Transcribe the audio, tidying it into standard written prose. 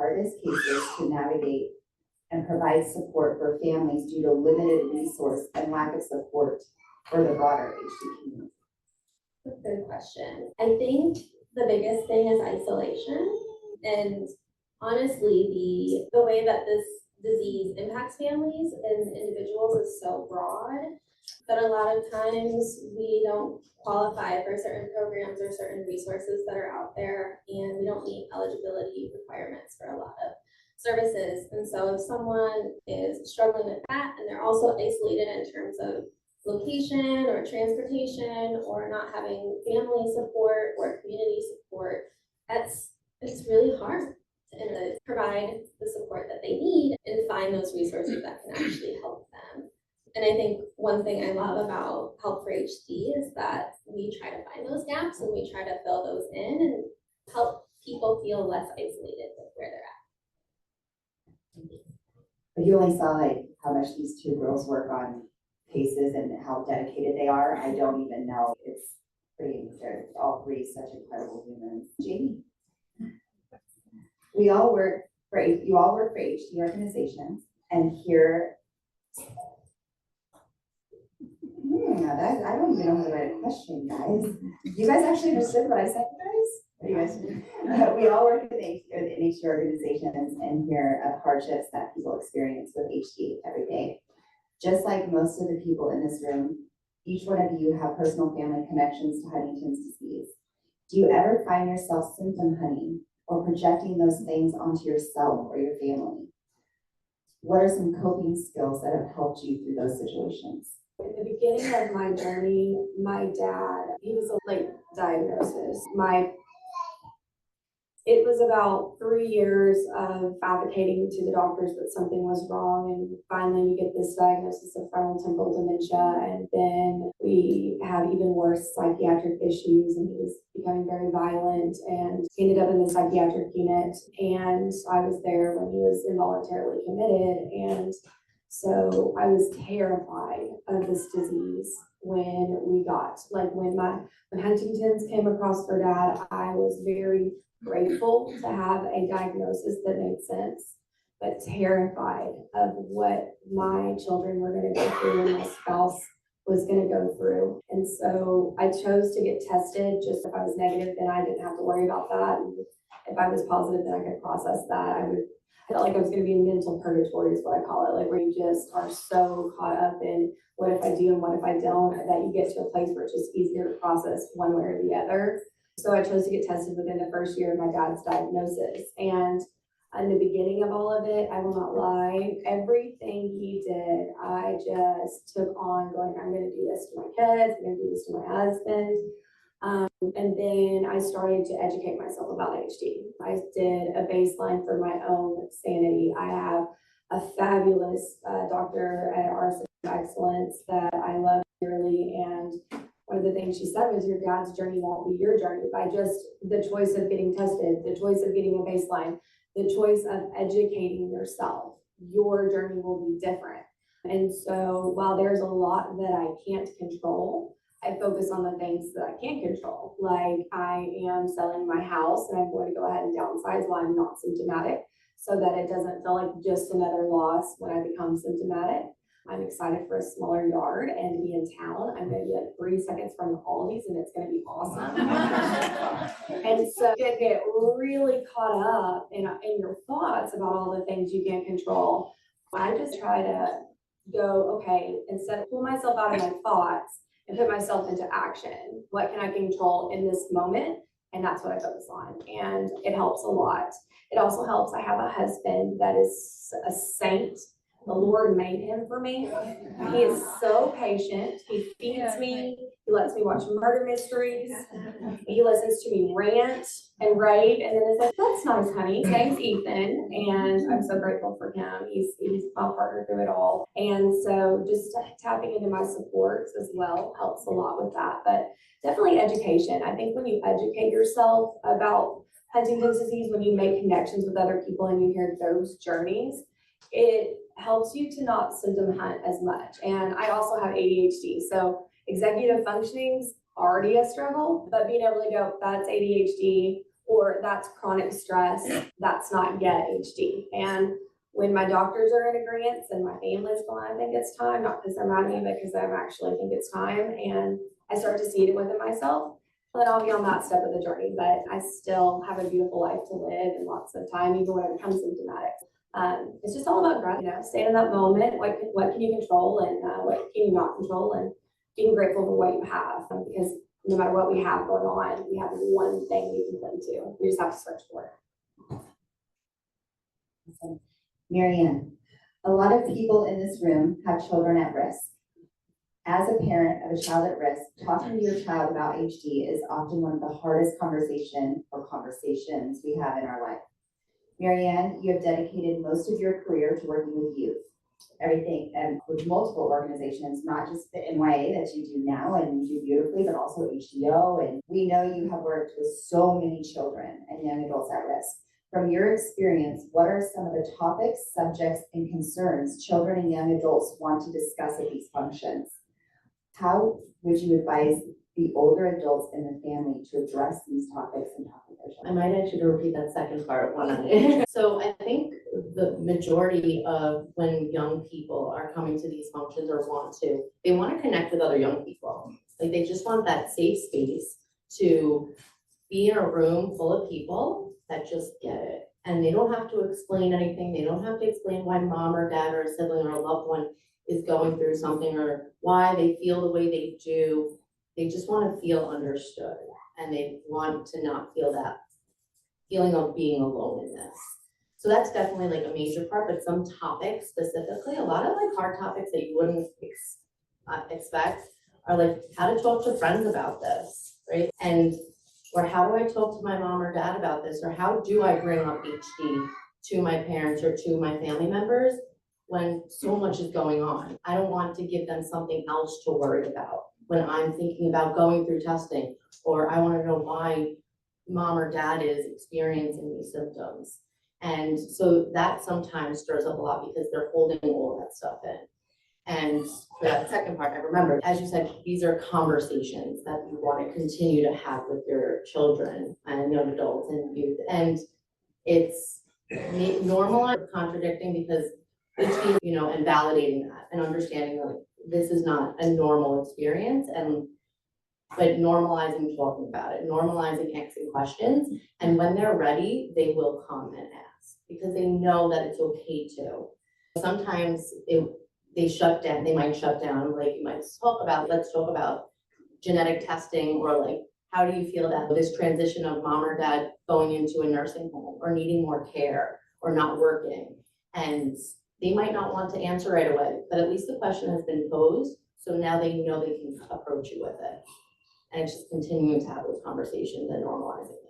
hardest cases to navigate and provide support for families due to limited resource and lack of support for the broader HD community? Good question. I think the biggest thing is isolation. And honestly, the way that this disease impacts families and individuals is so broad that a lot of times we don't qualify for certain programs or certain resources that are out there, and we don't meet eligibility requirements for a lot of services. And so if someone is struggling with that and they're also isolated in terms of location or transportation or not having family support or community support, it's really hard to provide the support that they need and find those resources that can actually help them. And I think one thing I love about Help for HD is that we try to find those gaps and we try to fill those in and help people feel less isolated with where they're at. But you only saw like how much these two girls work on cases and how dedicated they are. I don't even know. It's pretty, they're all three such incredible humans. Jamie, you all work for HD organizations, and here, I don't even know how to write a question, guys. You guys actually understood what I said, guys? We all work in HD organizations and hear of hardships that people experience with HD every day. Just like most of the people in this room, each one of you have personal family connections to Huntington's disease. Do you ever find yourself symptom hunting or projecting those things onto yourself or your family? What are some coping skills that have helped you through those situations? In the beginning of my journey, my dad, he was a late diagnosis. It was about 3 years of advocating to the doctors that something was wrong, and finally you get this diagnosis of frontal temporal dementia, and then we have even worse psychiatric issues, and he was becoming very violent and ended up in the psychiatric unit, and I was there when he was involuntarily committed, and so I was terrified of this disease when when Huntington's came across for Dad. I was very grateful to have a diagnosis that made sense, but terrified of what my children were going to go through and my spouse was going to go through. And so I chose to get tested. Just if I was negative, then I didn't have to worry about that. And if I was positive, then I could process that. I felt like I was going to be in mental purgatory is what I call it, like where you just are so caught up in what if I do and what if I don't, that you get to a place where it's just easier to process one way or the other. So I chose to get tested within the first year of my dad's diagnosis. And in the beginning of all of it, I will not lie, everything he did, I just took on going, I'm going to do this to my kids, I'm going to do this to my husband. And then I started to educate myself about HD. I did a baseline for my own sanity. I have a fabulous doctor at our Center of Excellence that I love dearly, and one of the things she said was your dad's journey won't be your journey by just the choice of getting tested, the choice of getting a baseline, the choice of educating yourself. Your journey will be different. And so while there's a lot that I can't control, I focus on the things that I can control. Like I am selling my house and I'm going to go ahead and downsize while I'm not symptomatic so that it doesn't feel like just another loss when I become symptomatic. I'm excited for a smaller yard and to be in town. I'm going to be like 3 seconds from the Aldi's and it's going to be awesome. And so you get really caught up in your thoughts about all the things you can't control. I just try to go, okay, instead of pull myself out of my thoughts and put myself into action. What can I control in this moment? And that's what I focus on. And it helps a lot. It also helps. I have a husband that is a saint. The Lord made him for me. He is so patient. He feeds me. He lets me watch murder mysteries. He listens to me rant and rave. And then it's like, that's nice, honey. His name's Ethan. And I'm so grateful for him. He's my partner through it all. And so just tapping into my supports as well helps a lot with that. But definitely education. I think when you educate yourself about Huntington's disease, when you make connections with other people and you hear those journeys, it helps you to not symptom hunt as much. And I also have ADHD. So executive functioning's already a struggle, but being able to go, that's ADHD, or that's chronic stress, that's not yet HD. And when my doctors are in agreement and my family's going, I think it's time, not because they're mad at me, but because I actually think it's time, and I start to see it within myself, then I'll be on that step of the journey. But I still have a beautiful life to live and lots of time, even when it becomes symptomatic. It's just all about gratitude, staying in that moment. What can you control, and what can you not control, and being grateful for what you have, because no matter what we have going on, we have one thing we can cling to. We just have to search for it. Awesome. MaryAnn, a lot of people in this room have children at risk. As a parent of a child at risk, talking to your child about HD is often one of the hardest conversations we have in our life. MaryAnn, you have dedicated most of your career to working with youth. Everything and with multiple organizations, not just the NYA that you do now and you do beautifully, but also HDO. And we know you have worked with so many children and young adults at risk. From your experience, what are some of the topics, subjects, and concerns children and young adults want to discuss at these functions? How would you advise the older adults in the family to address these topics and talk with their children? I might actually repeat that second part. So I think the majority of when young people are coming to these functions or they want to connect with other young people. Like they just want that safe space to be in a room full of people that just get it. And they don't have to explain anything. They don't have to explain why mom or dad or a sibling or a loved one is going through something or why they feel the way they do. They just want to feel understood, and they want to not feel that feeling of being alone in this. So that's definitely like a major part, but some topics specifically, a lot of like hard topics that you wouldn't expect are like how to talk to friends about this, right? Or how do I talk to my mom or dad about this? Or how do I bring up HD to my parents or to my family members when so much is going on? I don't want to give them something else to worry about when I'm thinking about going through testing, or I want to know why mom or dad is experiencing these symptoms. And so that sometimes stirs up a lot because they're holding all that stuff in. And for that second part, I remember, as you said, these are conversations that you want to continue to have with your children and young adults and youth. And it's normalized contradicting because it's, and validating that and understanding that this is not a normal experience, but normalizing talking about it, normalizing asking questions. And when they're ready, they will come and ask because they know that it's okay to. Sometimes they shut down, they might shut down, like you might let's talk about genetic testing, or like, how do you feel that this transition of mom or dad going into a nursing home or needing more care or not working? And they might not want to answer right away, but at least the question has been posed. So now they know they can approach you with it. And it's just continuing to have those conversations and normalizing it.